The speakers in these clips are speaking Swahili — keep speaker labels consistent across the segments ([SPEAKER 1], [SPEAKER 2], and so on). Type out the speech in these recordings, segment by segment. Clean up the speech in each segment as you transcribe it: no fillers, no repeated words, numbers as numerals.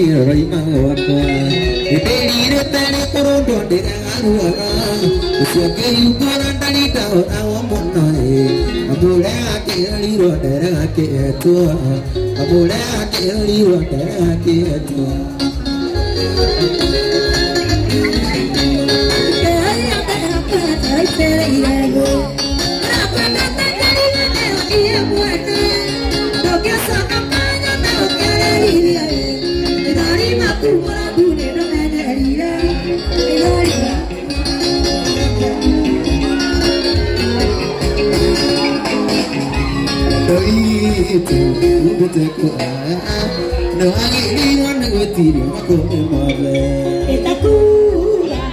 [SPEAKER 1] Rai mawaka Iperi tani kurondo dengan aruara Usiake yukaran tani tau awamona Amule ake liro dera ake etua Amule ake liro dera ake etua itu betul no agi ni wana gotiri mako mole etaku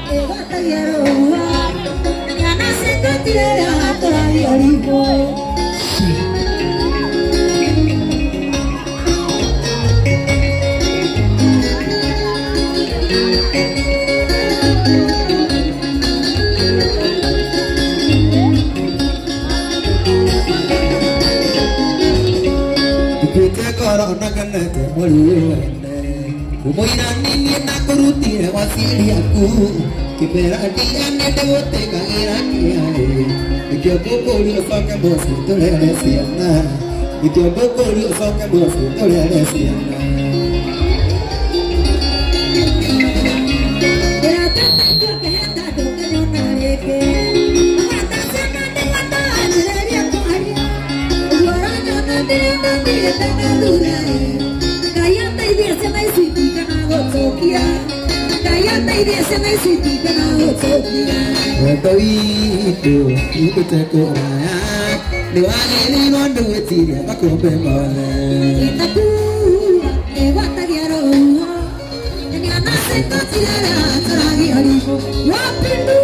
[SPEAKER 1] ewata yaroa yana se gotira atori oribo Corona kena temuluane, umoirani ni nakuruti wasili aku, kiberani ane dewote kagirani ae, ikiyopokoli osoke bosi tolele siana, ikiyopokoli osoke bosi tolele siana. Itu tekoran, doa ini ngondo tidak aku pembalan. Aku lewat tadi roh, ini anak itu tidak terlagi hariku. Wapindu.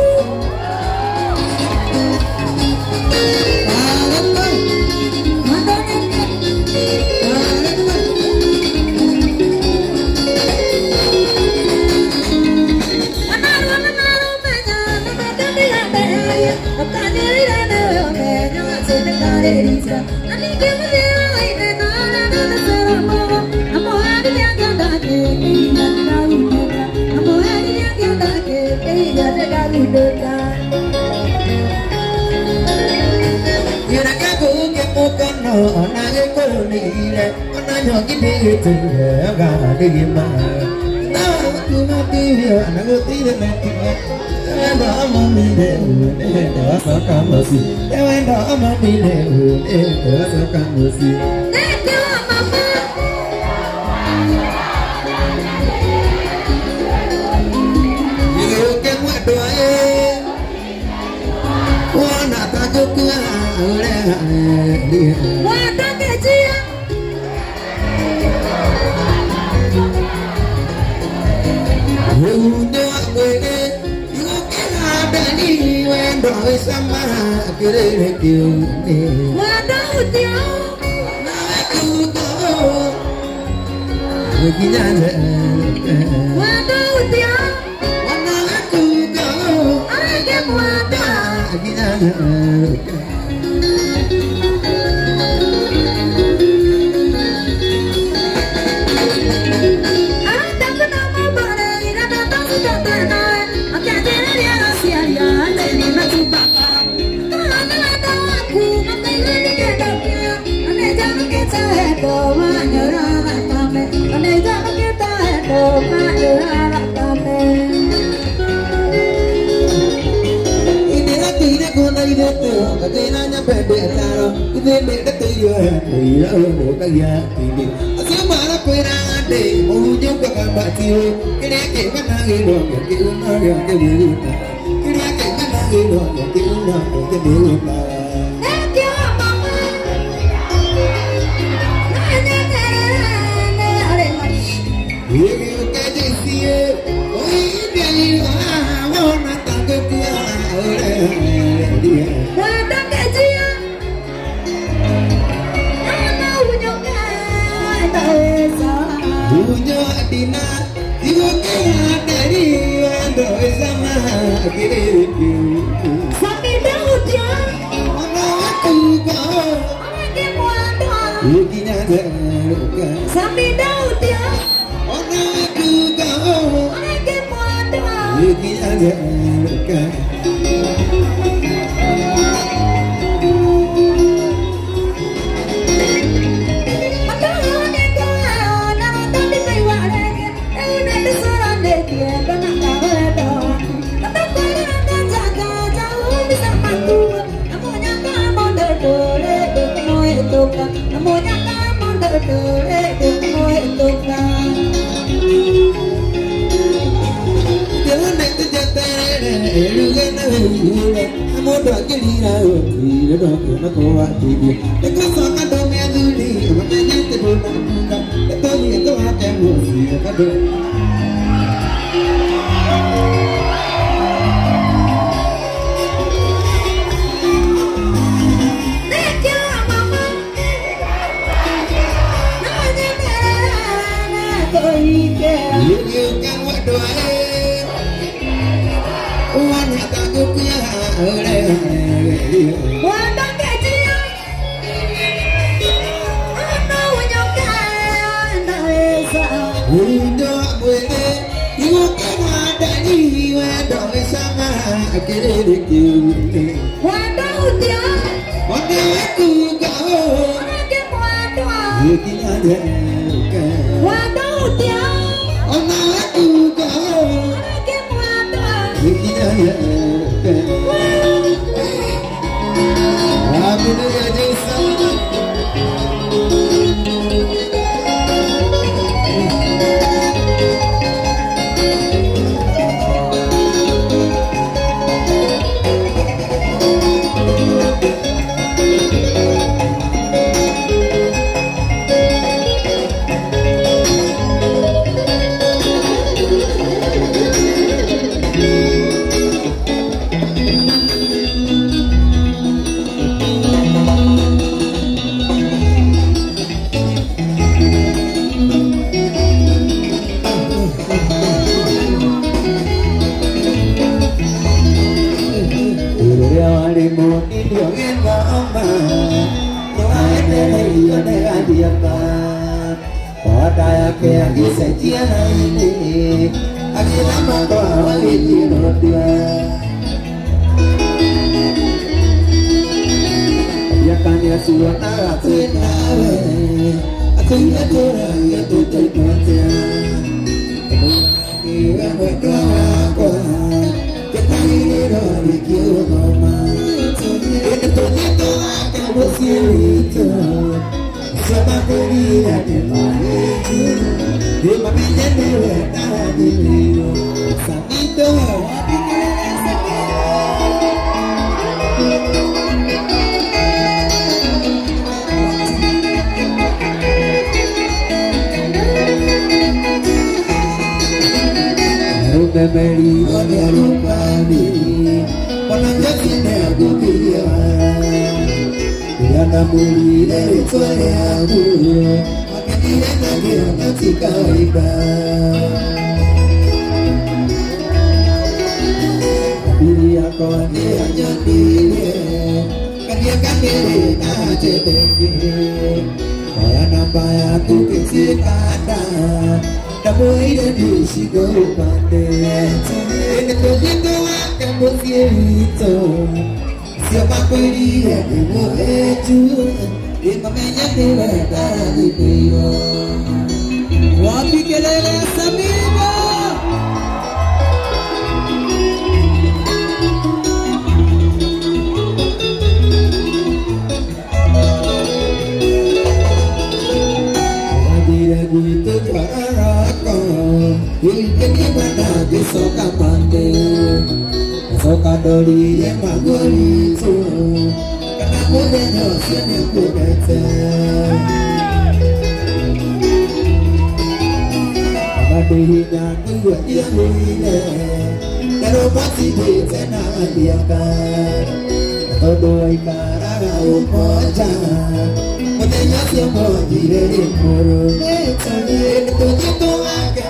[SPEAKER 1] ina digo que dari ando sama kiriki
[SPEAKER 2] Samida utia
[SPEAKER 1] ono aku kau
[SPEAKER 2] age muanda
[SPEAKER 1] ikinya deruka
[SPEAKER 2] Samida utia
[SPEAKER 1] ono aku kau
[SPEAKER 2] age muanda
[SPEAKER 1] ikinya deruka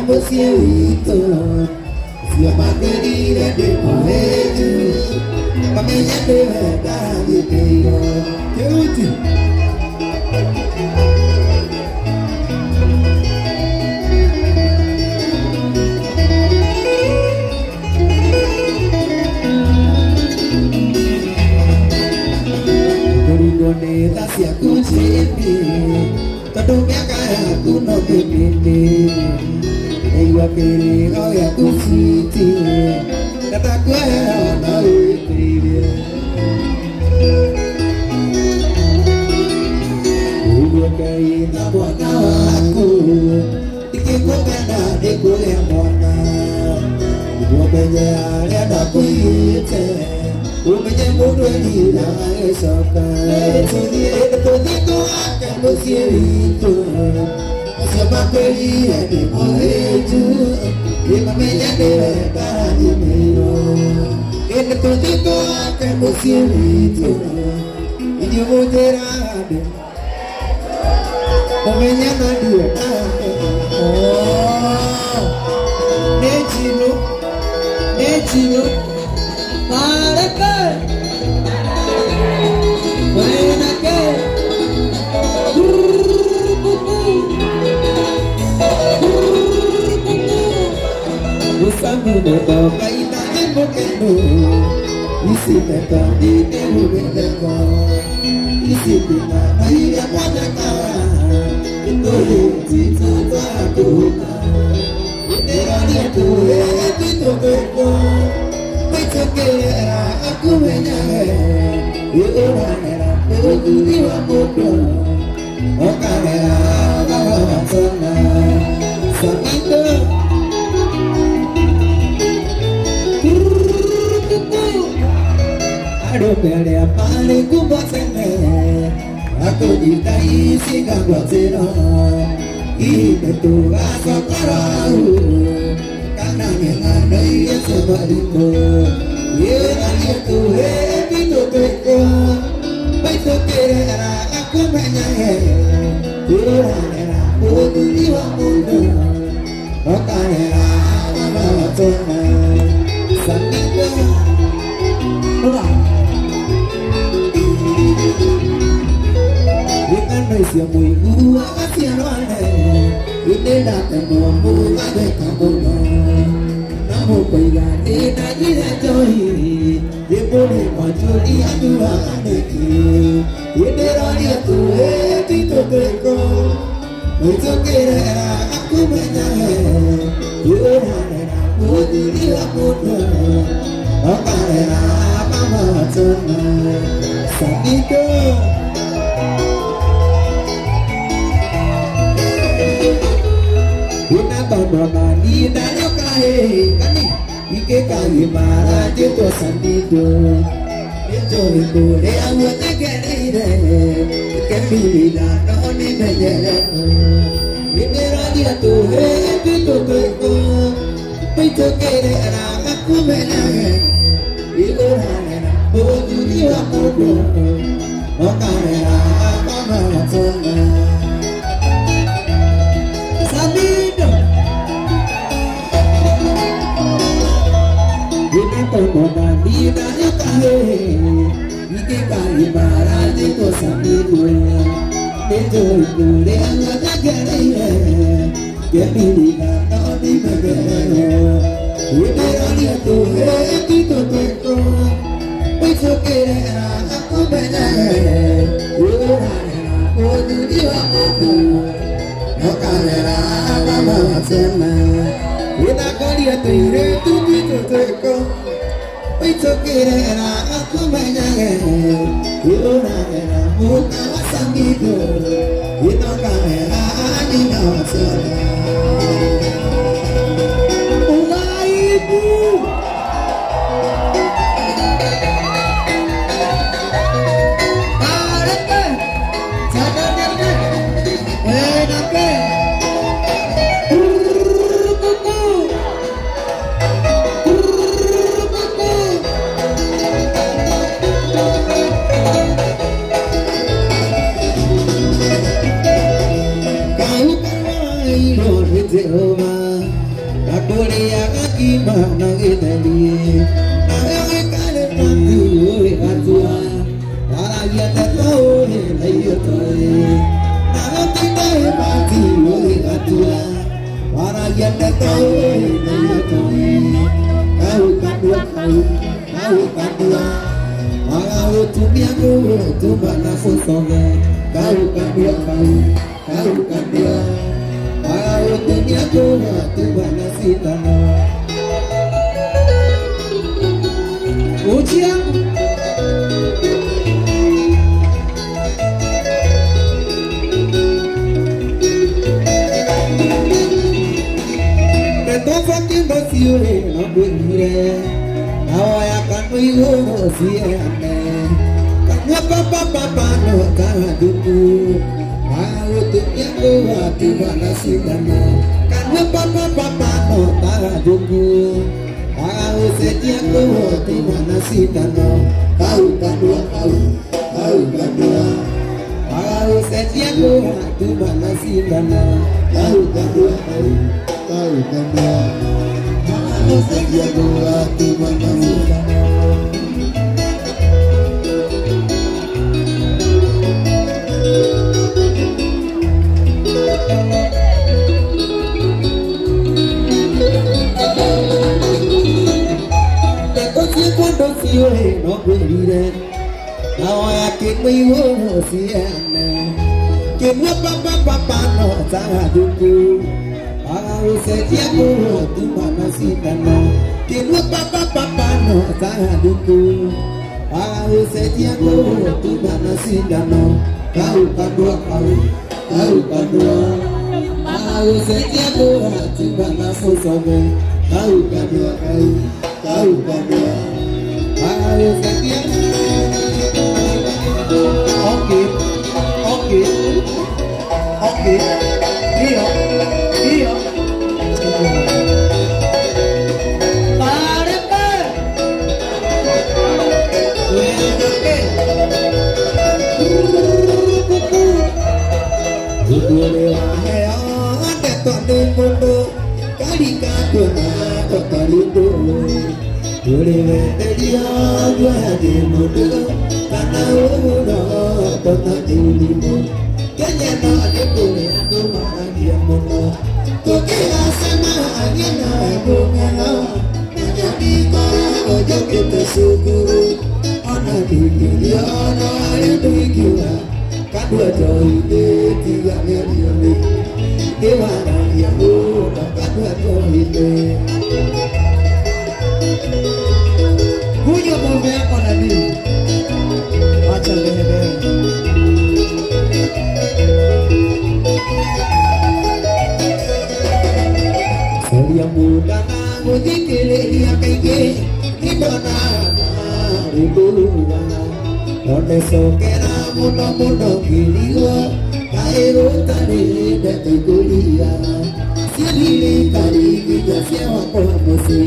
[SPEAKER 1] Musirito, siapa querida de poetu, pamenya de verdade veio. Que último. Bonita se acuchebe, todo me agarra tu no te vende. Ella quiere hoy a tu sitio, kata kuera no escribe. Ugo kai na buana aku, tiki ko kana de ko ya buana. Ugo benya ya da kuite. Umenya mudo ni la esoka Todito akan Musirito siapa quería de poetu Umenya de verdade veio. Todito akan Musirito Ini moderado Umenya na dua Necino para que buena que usando de toca y también porque no y si te toca y te vuelve y si te mata y ya puede acabar y todo si tú vas a tocar y te daría tu éxito de Kera aku menyanyi, Yohanera aku diwa bodo, Okanera bawa sana, Samito. Aduh beli apa aku buat sene, aku ditai si gak seno, itu tuh asal karahu. Karena ia sebaliku, ia itu itu teko, baik kira aku menyanyi, Yohanera aku diwa bodo, Okanera bawa sana, Samito. Sia muy gua hacia lo ane ine da temo muga de kamono namo pega de na gira joy de pone majuri adua ane ki ine rani tu ti to teko mucho querer aku menyanyi Yohanera pudi dia puno Okanera mama chona Samito. Una tomona ni daño cae, cani, y que cae mara, yo to sanito. Yo le agua te querida, que mi vida no ni me llena. Y me radia tu gente, tu cuerpo, y tu querer a comer. Y Yohanera, oh, tu diva poco, Okanera, mamá, zona. Tomona vida yo cae y que cae para de cosa mía de todo le hago la querida que mi vida no ni me quiero y me daría tu éxito tengo pues yo querer a comer Yohanera por tu diva Okanera mama sana y la caria te iré tu pito tengo Itu kira aku menyanyi, Yohanera muka wasangido, itu kamera di nasana. Mulai ibu, areke, jangan enake, Jehovah boleh yang gimana kita dia nawe kale mati oi atua para ya tahu ayo toi nawe kita mati oi atua para ya tahu ayo toi kau kadua kau kadua Walau tumiaku tu mana sosonga kau kadua kau kadua Walau tumiaku tu mana sitana ujian Retofa kimbasio na bwire Awaya kanwigo siene Kanwa papa no kaduku Walau tumiaku tu mana sitana Kanwa papa no kaduku Kau setiap di mana si tanah kau kadua kau kadua kau setiap di mana si tanah kau kadua kau kadua kau setiap di mana si tanah Yo no puedo ahora que me voy siana que no papá no sabe tú ahora se tiempo tu mana sitana que no papá no sabe tú ahora se tiempo tu mana sitana kau kadua ahora se tiempo tu mana sosome kau kadua Ayo sekian. Oke. Iya. Paremper. Oke. Boleh ya, ada tonde mundo, kali kaduna, kali dulu. Boleh dia dua di muda, karena udah pernah dilimu. Kayaknya ada boleh aku makan dia muda. Kau kira sama angin aku ngalah, jadi kau joget syukur. Anak dia anak itu gila, kadua jauh tiga miliar. Gimana ya udah kadua jauh Punya mobil apa lagi? Macam bener. Saya muda namu dikele dia keke di mana ibu mana. Nonde sokera muda kiriwa kairo tadi betul kuliah. Sini kali kita siapa pun mesti.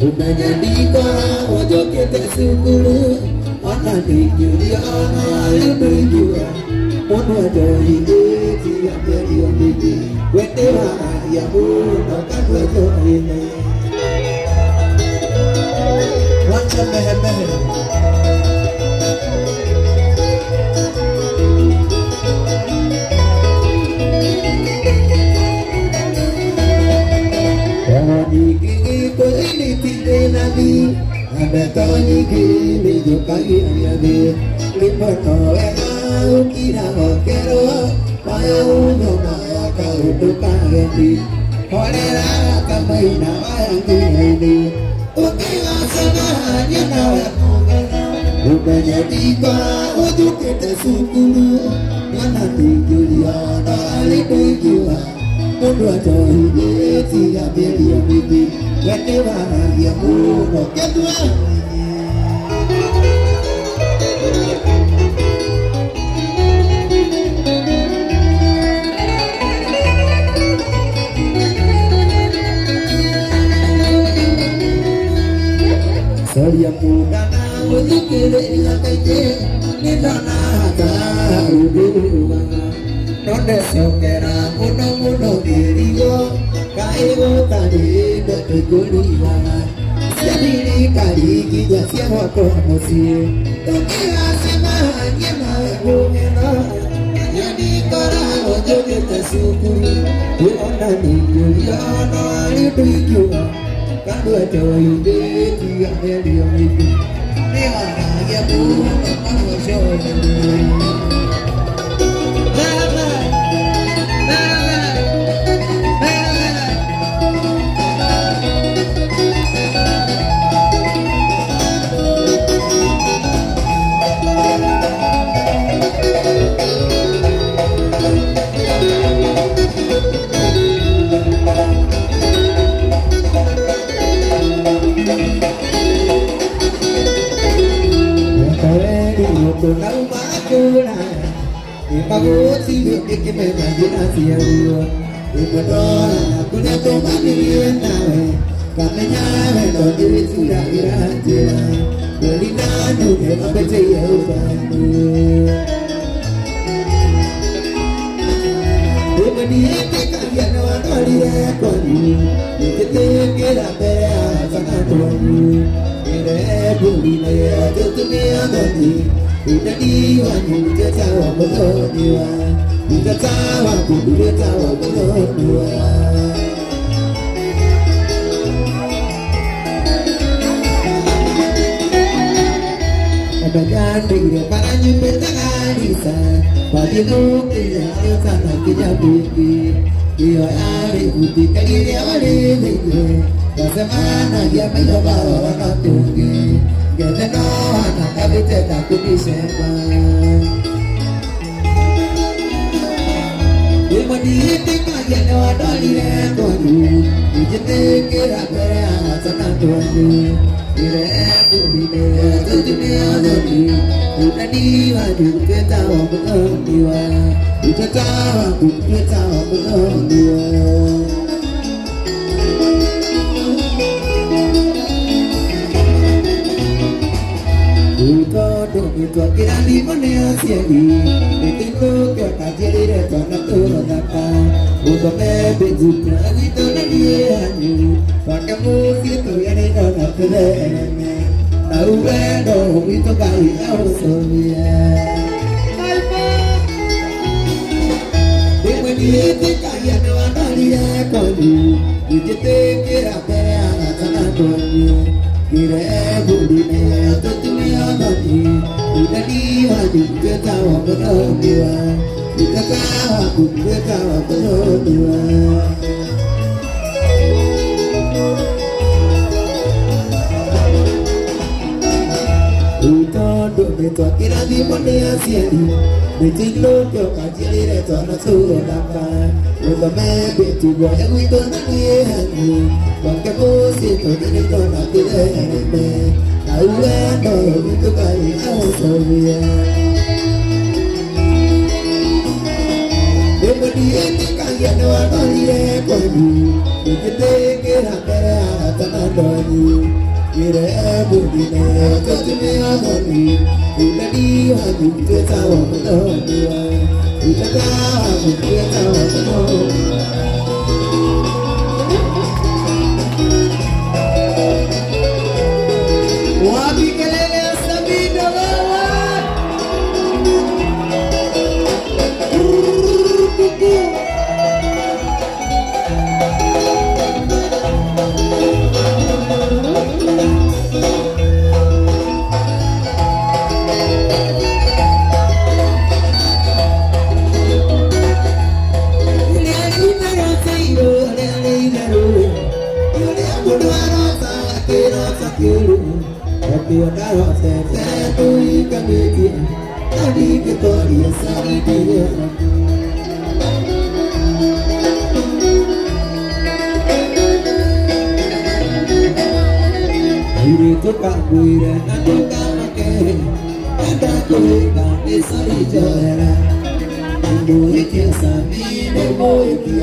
[SPEAKER 1] Udah jadi kau wajah kita syukur anak dikiri anak lebih juga pun wajah ini tiap hari yang ini wetewa ya pun akan wajah ini macam meher Nabi ada tani kini jokai ayade lima kore kau kira kero payau nona kau tukari kolera kamai nawayang ini oke asana hanya nawayang bukan jadi kau ujuk kita syukur mana tingginya dari tujuan Kedua jauh ini tiap hari yang ini Wetewa yang udah kedua Saya muda namu dikele yang kece Nidana tahu dulu Nonde sokera muda ni ndoto kuliwa Siamini kali kijasi wako mosie Tokea sema nyema wengumena Yani kora ojoge tasukuru Uona ni Juliana alipikiwa Kando ato yude kia melio miki Niwa na ya buwa kama shoye Kau makula, ipaguti bukti imaginasia dia. Ipadoa aku nak kembali nawe, kamenya mendo diri sudah irajia. Belinanu dia percaya ubandu. Dia kekalian orang dia koni, kita kira berea sangat tuan. Kira buli naya jatuhnya doni. Udah diwani dia tawa berdua Udah tawa aku dia tawa berdua Ada gandeng dia para nyumpir tangan bisa Bagi nuki yang dia sana kita bukti Dia hari putih kali dia balik lagi Rasa mana dia mencoba orang tunggi Kita noh anak kami cetak di sema Ima diiti kajian ada lihat tuanu Ijete kira berea senang tuanu Kira aku bina tujuhnya doni Udah diwaju kita wabung diwa Udah tawa kita wabung diwa Itu kira di mana siapa? Itu kau kaji dia tanah turun apa? Untuk berbeza itu dia hanya pakai musik tu yang dia nak keren. Tahu bedo itu kali awal soalnya. Dia meniti kaya nama dia kau Ije kira berea tanah turun. Kira budinya tujuhnya doni Udah diwaju kita tawa berdua Kita tawa berdua Utondo beto kira di mana siari Betilo kyo kajili reto na suro napa Uda me betu gua yang itu nanti hani Bangke musik to ini to nanti dene Tahu endo itu kali awal soalnya Demo diiti kaya doa kali koni Ikite kira berea tanah doni Kira budine tujuhnya doni Udah diwaju kita tawa berdua Udah tawa kita tawa berdua Wabi kelele sabida lawan Tapi kalau saya tu ikan dia, tadi kita dia sari dia. Ini tu kak buira, nanti kak makan, ada kuikan di sari jaya. Ibu itu sami demo itu,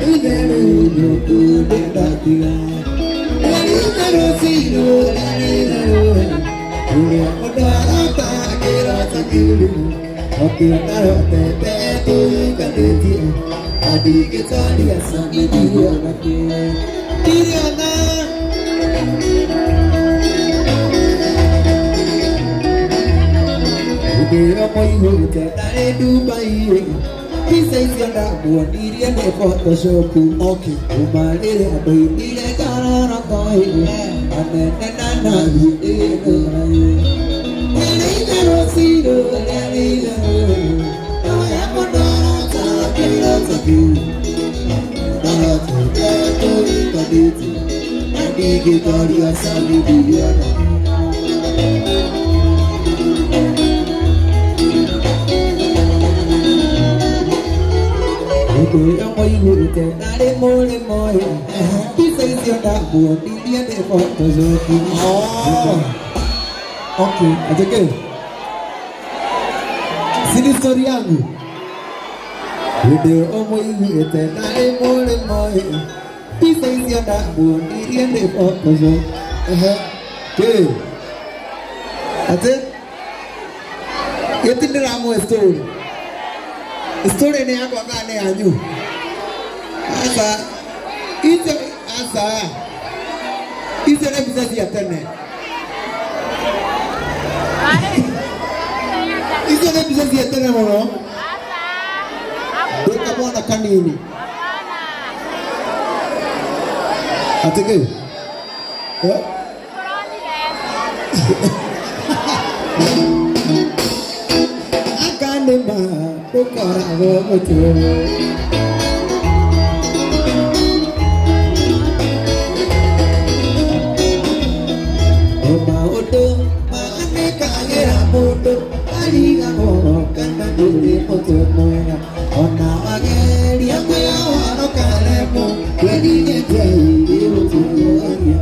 [SPEAKER 1] udah dulu tu dia dia. Oke, taruh tete tu ikan dia. Adi kita dia sami dia lagi. Diriana. Dia mau hujat dari Dubai. Bisa siapa buat diri yang foto show. Oke, kembali apa ini karena kau ini. Aneh-aneh itu. Ini terus hidup dari dulu. Kita dia sami dia. Tôi đã quay người trẻ đã đến môi lên môi. Biết say riêng đã buồn đi điên để vọt tôi rồi kín. Ok, aja ke? Sini story yangu. Video omoi người trẻ đã đến môi lên môi. Biết say riêng đã buồn đi điên để vọt tôi rồi. Ke? Aja? Itu drama story. Story ni aku akan ni aju. Asa, itu ni bisa siapkan ni. Itu ni bisa siapkan ni mana? Dua kamu nak kan ini. Apa ke? Akan demam. Bukan aku tu. Mau tu, mana kaya ramu tu, hari kamu kan mandiri motor moya. Ona age dia kaya wano kalemu, jadi jadi motor moya.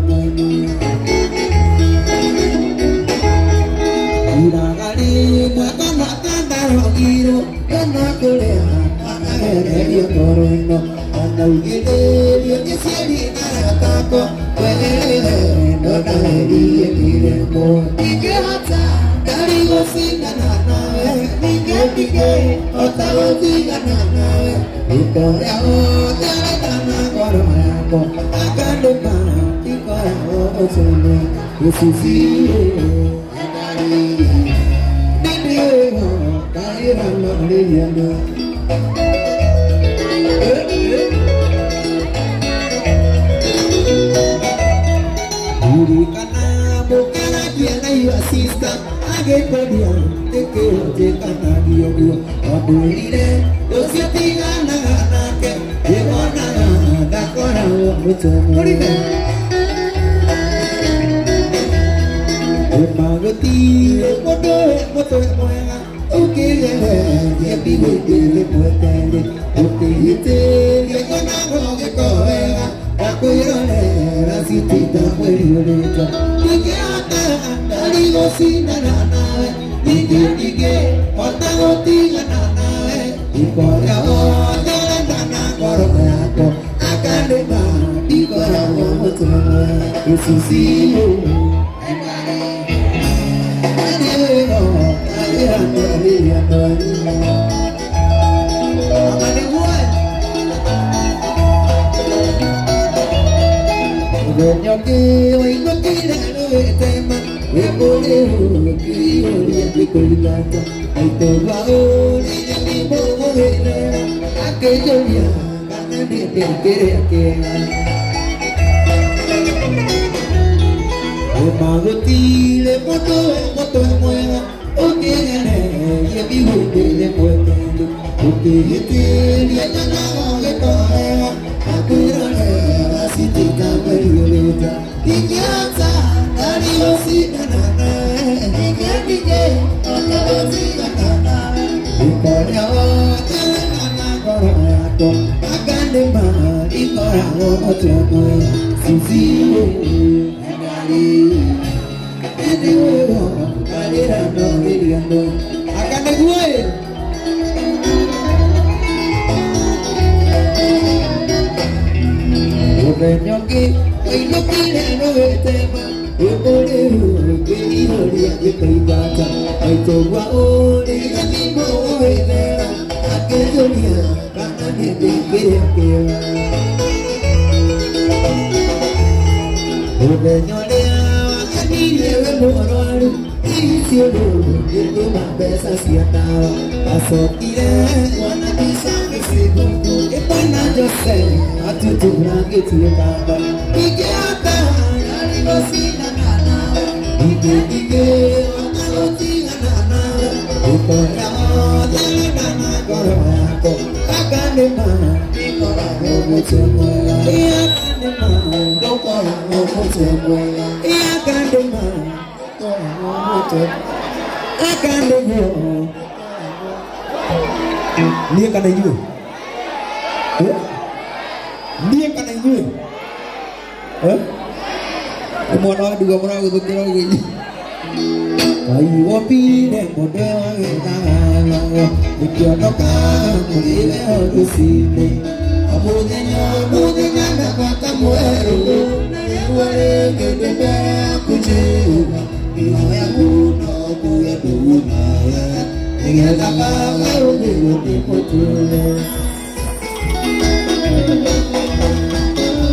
[SPEAKER 1] Ira kali makan makan taruh kiro. Karena kuliah, anak dia corona, anak dia siapa narako, no dia diremo. Tiga hata dari gosina nanawe, tiga, otak tiga nanawe. Iko ya otak tanah corona, akan depan iko ya oceane, Yesusi. Aku dunia karena dipikir-pikir. Udah nyolea wakani lewe moroalu isi dulu itu mabesa siata pasokile wana bisa kesibuku ipana jose atutu lagi tiada ikiata dari bosina nana ike wakaloti nana ikora nana korako akane mana ikora mucemela akane mana dokora mucemela akane mana dia kan ayu, dia kan ayu, kemana juga orang itu kira gini, ayu api dan model kita, bikin dokter mulai dari sini, abunya dapat kamu eru, boleh kita kucing. Yang punya dunia, tinggal apa baru di putune.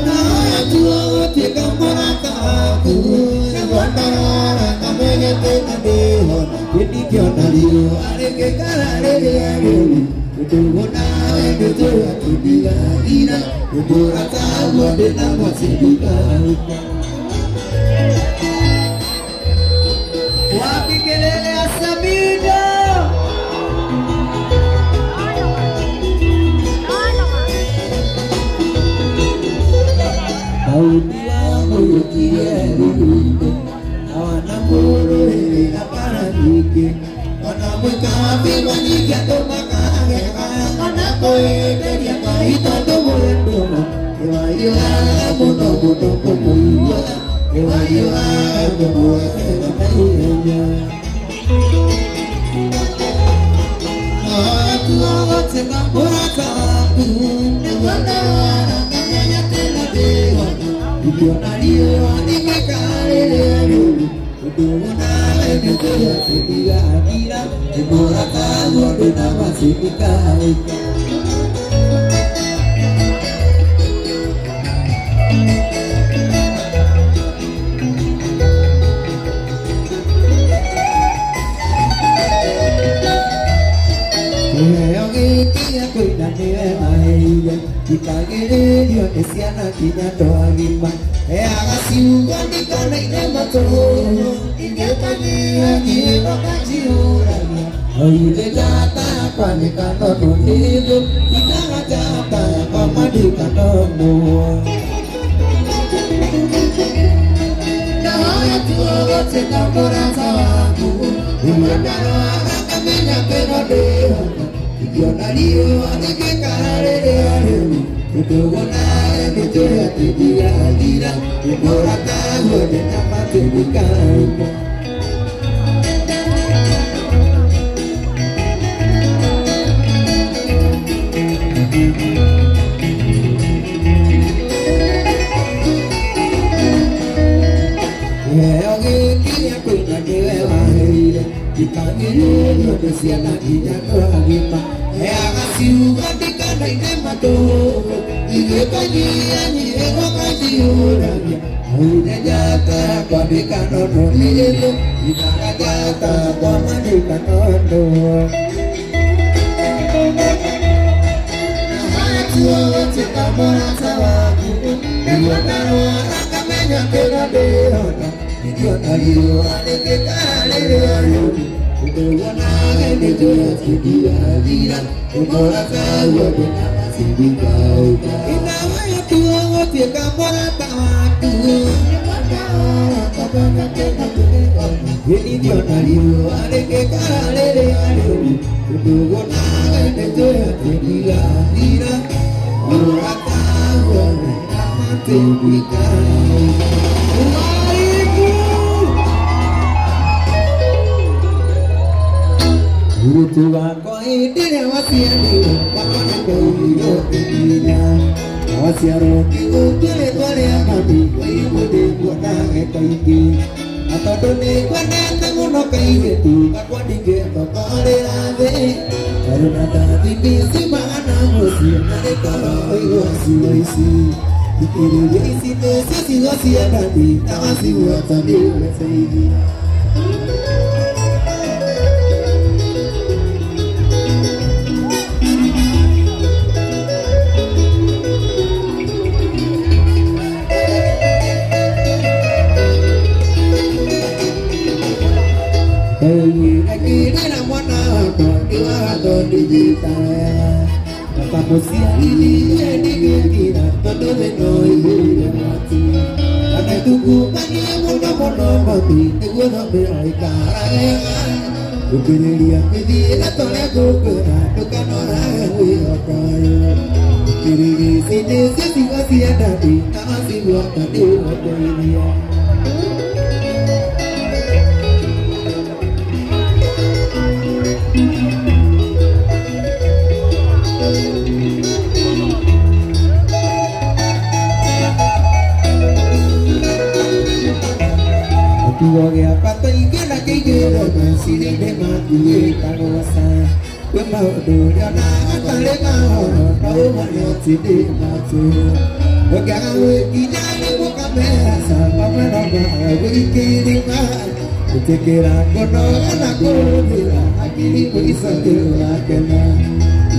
[SPEAKER 1] Nah, tua tiga merataku, sebentar kami nyetir dehon, jadi kita liu, ada kekara dia dulu. Itu benar itu hati dia tidak, itu rasa buat nama sedikit. Wapi kelele asabida Kau dia mulukia dulu Awana mulu ini apana dikit Wana mukabi wanyiga tomakage Wana koe dari apa itu tomuendo Ewa iwa muno kumuiwa Ewa iwa kumuiwa Aku awak sekam berataku Negara namanya telah dewa Idiona dia di kekari dulu Kedua itu dia sedia kira Iborataku dina masih dikari Kita gini dia kesiana kita doa lima agasiu di kana ide matoro Inge tani agi bakaji urania Oile jata kwani kano nunilu Kita ngajata pamadi kano mua Nahaya tuwa wote kamora sawaku Imandaro akamenya keno deho Ikiona liyo anike kare deho Kudogona itu hati dia dira Iborata wade nama tebikaima Oke kini aku nade wahai Kita gini jodoh siana kita doa agasiu katika naine mato Ige kaji anyi ego kaji uranya Aine jata kwa dekano no lilo Ina jata kwa madekano no Nahatuwa wote kamora sawaku Iwataro akamenya kena deona Idiona liyo aneke kare deona Kudogona ene joya sidia dira Kudorata wade nama sidika uka Inawa ya tuwa wote kamora tawatu Ini dia naliu aneke kare deona Kudogona ene joya sidia dira Kudorata wade nama sidika uka Tuhan kau ini wasiat dia, wakana kau hidup dunia. Wasiat roti utile kole amati, ibu de buana ekaiki. Atau doni kuane tanguno kai tu, kakwa dige kakare ade. Arunata tipisi mana musim nade karo iwasi isi. Ikiri isi desi si wasi abadi tawasi watani ulesaidi. Kira mwana kwa digital kamusia ini jadi kira todo de noi mati ana tuku bagi mono mono mati ego no me ai cara ukiriria kidira tole gukura tukano ra wi okai kiriri sine sisi wasi adati tawasi wa tadi okoiria. Tuoge apata ikena kigera masiri de matuye kagosa wema do yana atale maho tau mano tide matu oga we kinani mukamera sa pamena ba wikiri ma utekera kono na kodira akili kuisa kera kena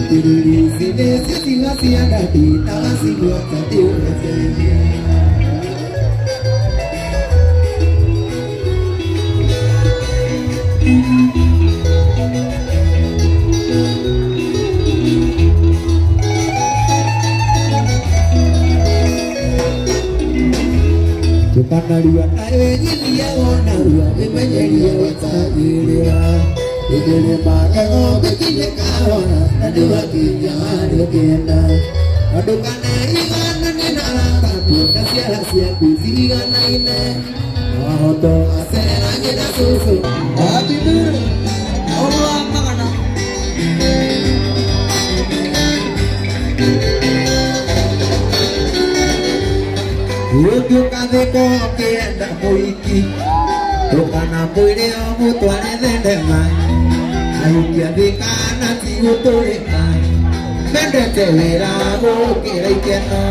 [SPEAKER 1] kiriri sine sisi wasi adati tawasi wata diwa sedia. Panariwa awe dia wana ruwa bemenyeria watagiria idele makango bekile kawana nadewa kijana kenda adukana igana nena kapu nasiara sia kuziga naine wahoto asera ngena susu adidu Allah makana Yoyo kade ko kenda moiki Tokana poire omu tuane dende mai Ayukia dekana tigo tore mai Mende telera go kera ikeno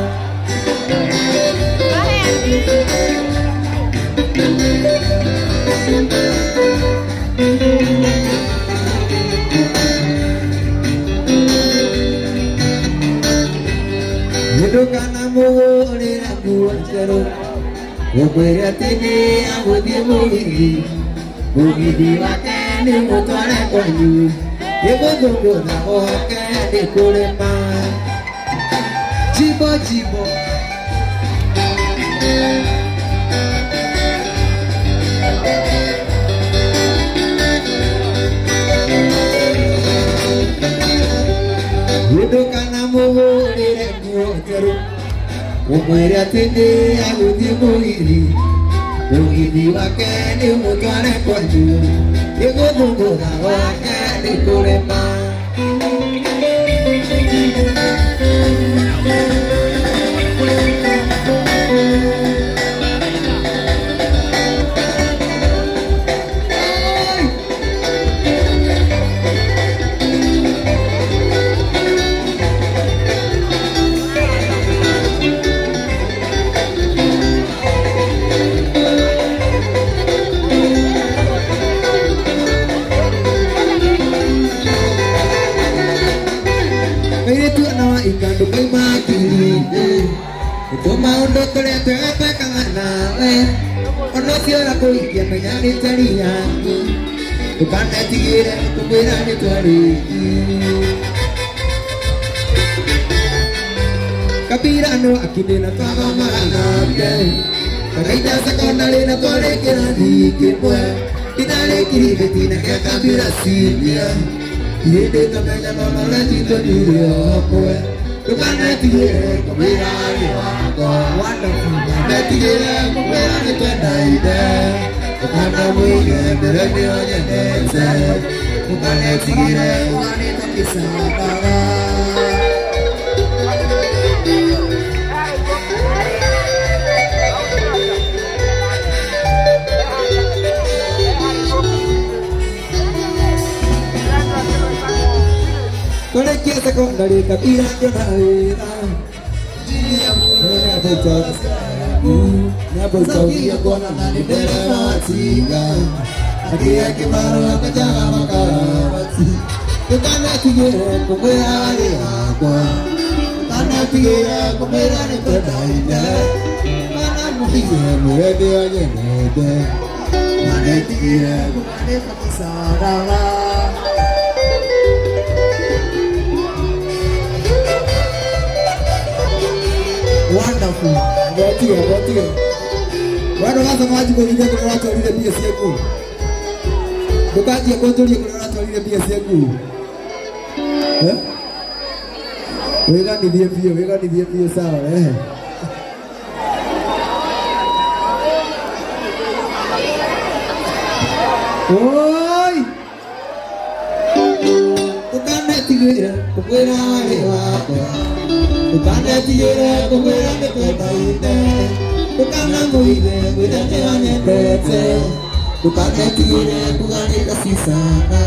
[SPEAKER 1] Yedokana moore Kuachero, Okwere tene agudie mogi, mogi diwakene motore kwanyu, ego dongo na okene kolema, jibo jibo. Yedokana moore kuachero. Okwere atende agudie moiri Ogidi wakene mutwane kwanyu Ego dungo na wakene kolema Ikando kay makiri Ito maundo tole pepe kangana Ono siya ko ikia mayani tariyangi Tukana tigire kumira ni twariki Kapirano akine na tama maanapya Karaida sa kondale na tore kirani kipwe Tinare kiribetina kaya kapira sinya Yede kamenya mama la jito nire opwe Tukana tigire kumira ni wako Wonderful Tukana tigire kumira ni twendaide Tukana mwige mbireni onye nete Tukana tigire wani tokisa kara Tũrĩkie secondary kabira ngĩona wĩra Nĩambũcokia kuonana nĩ ndereba wa tinga Akĩya kĩbaro akajaga makarabati Ndũkanetigĩre kũmwĩra arĩ hakwa Ndũkanetigĩre kũmwĩra nĩ twendaine Ndũkanamũtigĩre mwĩre ndĩo nyenende Ndũkanetigĩre kũmwĩra nĩ batisaraga Wonderful. Botiga. Wano wasa maji kuingia kuna watu walile pia siku. Bukaji ya kontroli kuna watu walile pia siku. Wega ni pia sawa Oi! Ukanetigire kukwera wale wako. Ukanetigire kukwera nĩtwendaine Ndũkanamũige gwĩra nĩwanendete Ndũkanetigire kuganĩra cisana